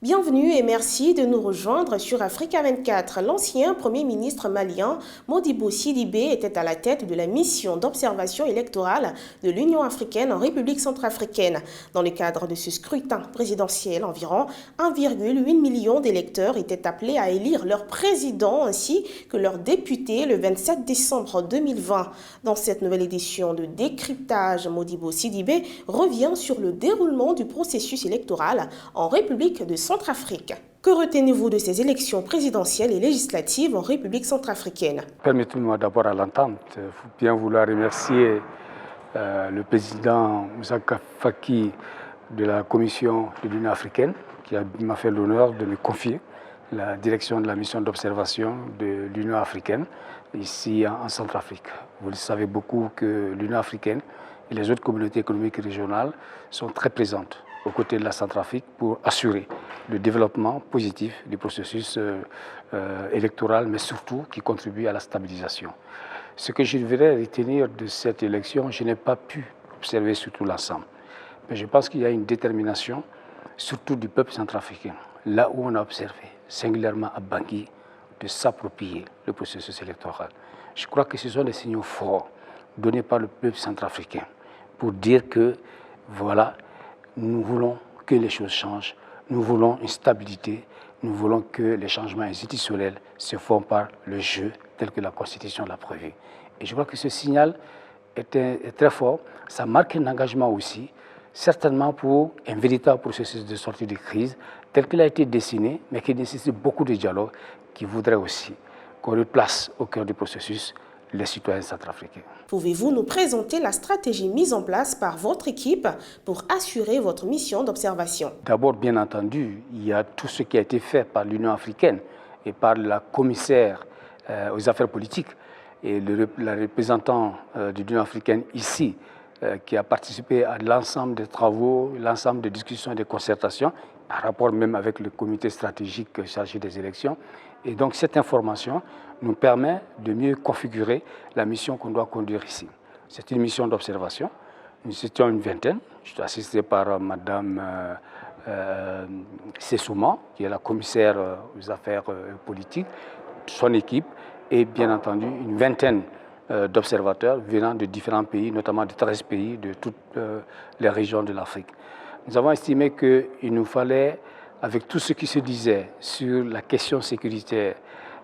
Bienvenue et merci de nous rejoindre sur Africa 24. L'ancien Premier ministre malien Modibo Sidibé était à la tête de la mission d'observation électorale de l'Union africaine en République centrafricaine. Dans le cadre de ce scrutin présidentiel, environ 1,8 million d'électeurs étaient appelés à élire leur président ainsi que leurs députés le 27 décembre 2020. Dans cette nouvelle édition de décryptage, Modibo Sidibé revient sur le déroulement du processus électoral en République de Centrafrique. Que retenez-vous de ces élections présidentielles et législatives en République centrafricaine? Permettez-moi d'abord à l'entente, bien vouloir remercier le président Moussa Faki de la Commission de l'Union africaine qui m'a fait l'honneur de me confier la direction de la mission d'observation de l'Union africaine ici en Centrafrique. Vous le savez beaucoup que l'Union africaine et les autres communautés économiques régionales sont très présentes aux côtés de la Centrafrique pour assurer le développement positif du processus électoral, mais surtout qui contribue à la stabilisation. Ce que je devrais retenir de cette élection, je n'ai pas pu observer sur tout l'ensemble. Mais je pense qu'il y a une détermination, surtout du peuple centrafricain, là où on a observé, singulièrement à Bangui, de s'approprier le processus électoral. Je crois que ce sont des signaux forts donnés par le peuple centrafricain pour dire que, voilà, nous voulons que les choses changent, nous voulons une stabilité, nous voulons que les changements institutionnels se font par le jeu tel que la Constitution l'a prévu. Et je crois que ce signal est très fort, ça marque un engagement aussi, certainement pour un véritable processus de sortie de crise tel qu'il a été dessiné, mais qui nécessite beaucoup de dialogue, qui voudrait aussi qu'on replace au cœur du processus les citoyens centrafricains. Pouvez-vous nous présenter la stratégie mise en place par votre équipe pour assurer votre mission d'observation? D'abord, bien entendu, il y a tout ce qui a été fait par l'Union africaine et par la commissaire aux affaires politiques et la représentante de l'Union africaine ici, qui a participé à l'ensemble des travaux, l'ensemble des discussions et des concertations, par rapport même avec le comité stratégique chargé des élections. Et donc cette information nous permet de mieux configurer la mission qu'on doit conduire ici. C'est une mission d'observation. Nous étions une vingtaine. Je suis assisté par Madame Sessouma, qui est la commissaire aux affaires politiques, son équipe, et bien entendu une vingtaine d'observateurs venant de différents pays, notamment de 13 pays de toutes les régions de l'Afrique. Nous avons estimé qu'il nous fallait, avec tout ce qui se disait sur la question sécuritaire,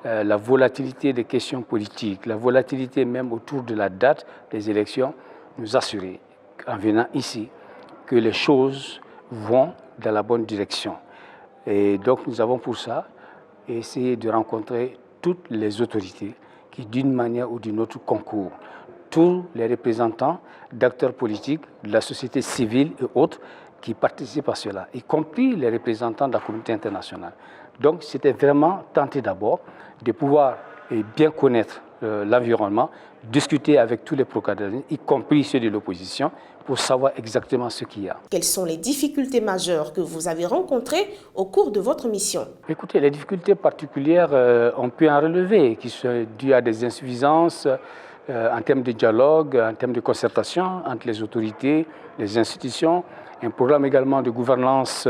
la volatilité des questions politiques, la volatilité même autour de la date des élections, nous assurer, en venant ici, que les choses vont dans la bonne direction. Et donc nous avons pour ça essayé de rencontrer toutes les autorités qui, d'une manière ou d'une autre, concourent. Tous les représentants d'acteurs politiques, de la société civile et autres, qui participent à cela, y compris les représentants de la communauté internationale. Donc c'était vraiment tenter d'abord de pouvoir bien connaître l'environnement, discuter avec tous les protagonistes, y compris ceux de l'opposition, pour savoir exactement ce qu'il y a. Quelles sont les difficultés majeures que vous avez rencontrées au cours de votre mission? Écoutez, les difficultés particulières, on peut en relever, qui sont dues à des insuffisances en termes de dialogue, en termes de concertation entre les autorités, les institutions, un programme également de gouvernance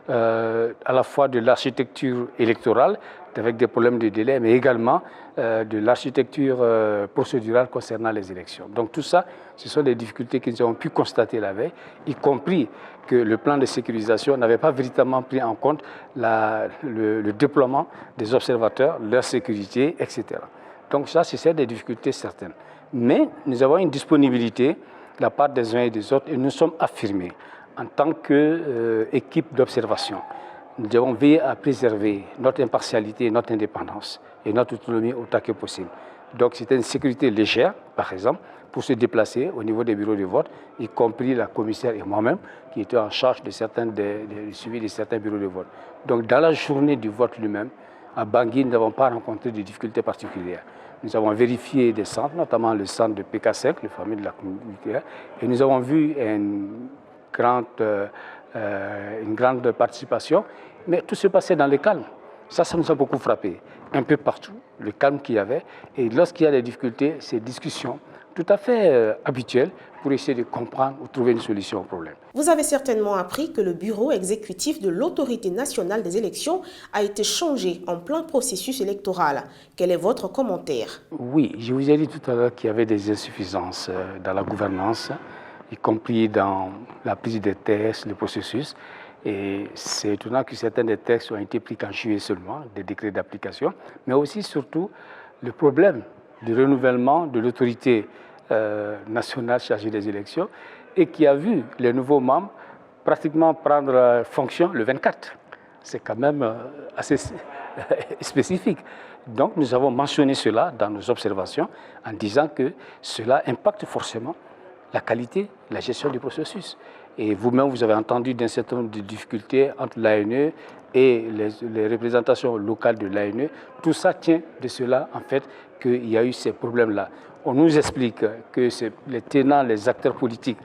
à la fois de l'architecture électorale, avec des problèmes de délai, mais également de l'architecture procédurale concernant les élections. Donc tout ça, ce sont des difficultés que nous avons pu constater la veille, y compris que le plan de sécurisation n'avait pas véritablement pris en compte le déploiement des observateurs, leur sécurité, etc. Donc ça, c'est des difficultés certaines. Mais nous avons une disponibilité de la part des uns et des autres et nous sommes affirmés en tant qu'équipe d'observation. Nous devons veiller à préserver notre impartialité, notre indépendance et notre autonomie autant que possible. Donc c'était une sécurité légère, par exemple, pour se déplacer au niveau des bureaux de vote, y compris la commissaire et moi-même, qui étaient en charge du suivi de certains bureaux de vote. Donc dans la journée du vote lui-même, à Bangui, nous n'avons pas rencontré de difficultés particulières. Nous avons vérifié des centres, notamment le centre de PK5, le famille de la communauté, et nous avons vu une grande participation, mais tout se passait dans le calme. Ça nous a beaucoup frappé. Un peu partout, le calme qu'il y avait. Et lorsqu'il y a des difficultés, ces discussions tout à fait habituelle pour essayer de comprendre ou trouver une solution au problème. Vous avez certainement appris que le bureau exécutif de l'Autorité nationale des élections a été changé en plein processus électoral. Quel est votre commentaire? Oui, je vous ai dit tout à l'heure qu'il y avait des insuffisances dans la gouvernance, y compris dans la prise des textes, le processus. Et c'est étonnant que certains des textes ont été pris qu'en juillet seulement, des décrets d'application, mais aussi surtout le problème du renouvellement de l'autorité nationale chargée des élections et qui a vu les nouveaux membres pratiquement prendre fonction le 24. C'est quand même assez spécifique. Donc nous avons mentionné cela dans nos observations en disant que cela impacte forcément la qualité, la gestion du processus. Et vous-même, vous avez entendu d'un certain nombre de difficultés entre l'ANE et les représentations locales de l'ANE. Tout ça tient de cela, en fait, qu'il y a eu ces problèmes-là. On nous explique que c'est les tenants, les acteurs politiques,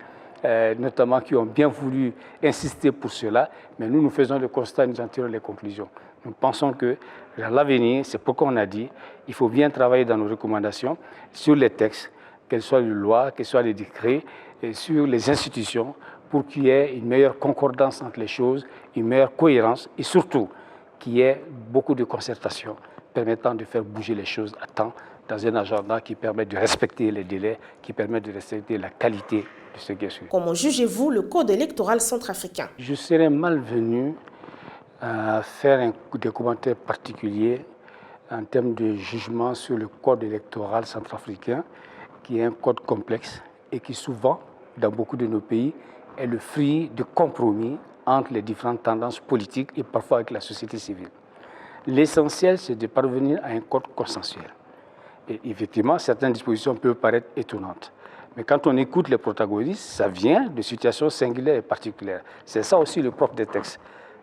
notamment qui ont bien voulu insister pour cela, mais nous faisons le constat et nous en tirons les conclusions. Nous pensons que dans l'avenir, c'est pourquoi on a dit qu'il faut bien travailler dans nos recommandations sur les textes, qu'elles soient les lois, qu'elles soient les décrets, et sur les institutions, pour qu'il y ait une meilleure concordance entre les choses, une meilleure cohérence et surtout qu'il y ait beaucoup de concertation permettant de faire bouger les choses à temps dans un agenda qui permet de respecter les délais, qui permet de respecter la qualité de ce qui est suivi. Comment jugez-vous le code électoral centrafricain? Je serais malvenu à faire des commentaires particuliers en termes de jugement sur le code électoral centrafricain, qui est un code complexe et qui souvent, dans beaucoup de nos pays, est le fruit de compromis entre les différentes tendances politiques et parfois avec la société civile. L'essentiel, c'est de parvenir à un code consensuel. Et effectivement, certaines dispositions peuvent paraître étonnantes. Mais quand on écoute les protagonistes, ça vient de situations singulières et particulières. C'est ça aussi le propre des textes,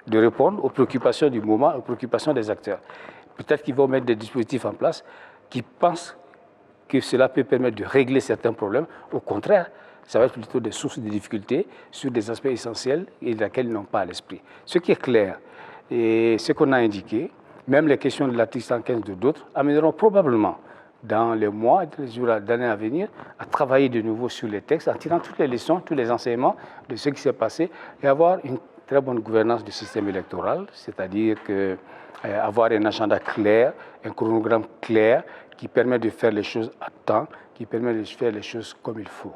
de répondre aux préoccupations du moment, aux préoccupations des acteurs. Peut-être qu'ils vont mettre des dispositifs en place qui pensent que cela peut permettre de régler certains problèmes. Au contraire, ça va être plutôt des sources de difficultés sur des aspects essentiels et lesquels ils n'ont pas à l'esprit. Ce qui est clair, et ce qu'on a indiqué, même les questions de l'article 115 de d'autres, amèneront probablement dans les mois et les jours d'années à venir à travailler de nouveau sur les textes, en tirant toutes les leçons, tous les enseignements de ce qui s'est passé et avoir une très bonne gouvernance du système électoral, c'est-à-dire avoir un agenda clair, un chronogramme clair qui permet de faire les choses à temps, qui permet de faire les choses comme il faut.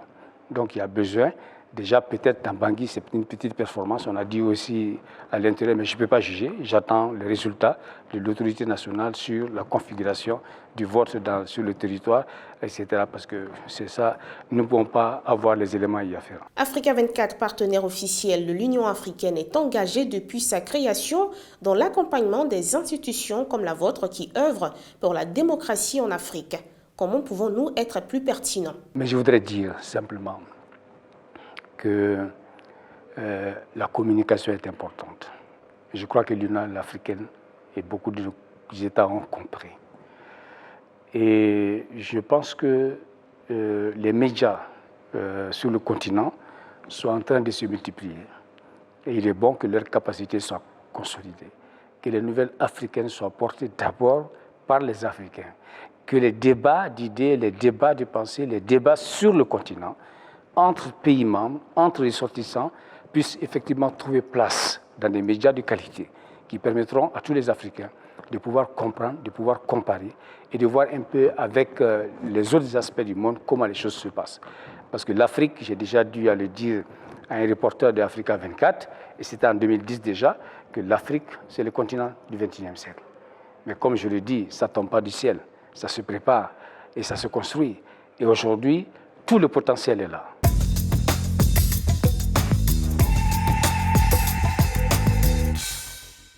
Donc il y a besoin, déjà peut-être dans Bangui, c'est une petite performance, on a dit aussi à l'intérieur, mais je ne peux pas juger, j'attends les résultats de l'autorité nationale sur la configuration du vote sur le territoire, etc. Parce que c'est ça, nous ne pouvons pas avoir les éléments y afférents. Africa 24, partenaire officiel de l'Union africaine, est engagé depuis sa création dans l'accompagnement des institutions comme la vôtre qui œuvrent pour la démocratie en Afrique. Comment pouvons-nous être plus pertinents? Mais je voudrais dire simplement que la communication est importante. Je crois que l'Union africaine et beaucoup d'États ont compris. Et je pense que les médias sur le continent sont en train de se multiplier. Et il est bon que leurs capacités soient consolidées, que les nouvelles africaines soient portées d'abord par les Africains, que les débats d'idées, les débats de pensée, les débats sur le continent, entre pays membres, entre ressortissants, puissent effectivement trouver place dans des médias de qualité qui permettront à tous les Africains de pouvoir comprendre, de pouvoir comparer et de voir un peu avec les autres aspects du monde comment les choses se passent. Parce que l'Afrique, j'ai déjà dû le dire à un reporter de Africa 24, et c'était en 2010 déjà, que l'Afrique, c'est le continent du XXIe siècle. Mais comme je le dis, ça ne tombe pas du ciel, ça se prépare et ça se construit. Et aujourd'hui, tout le potentiel est là.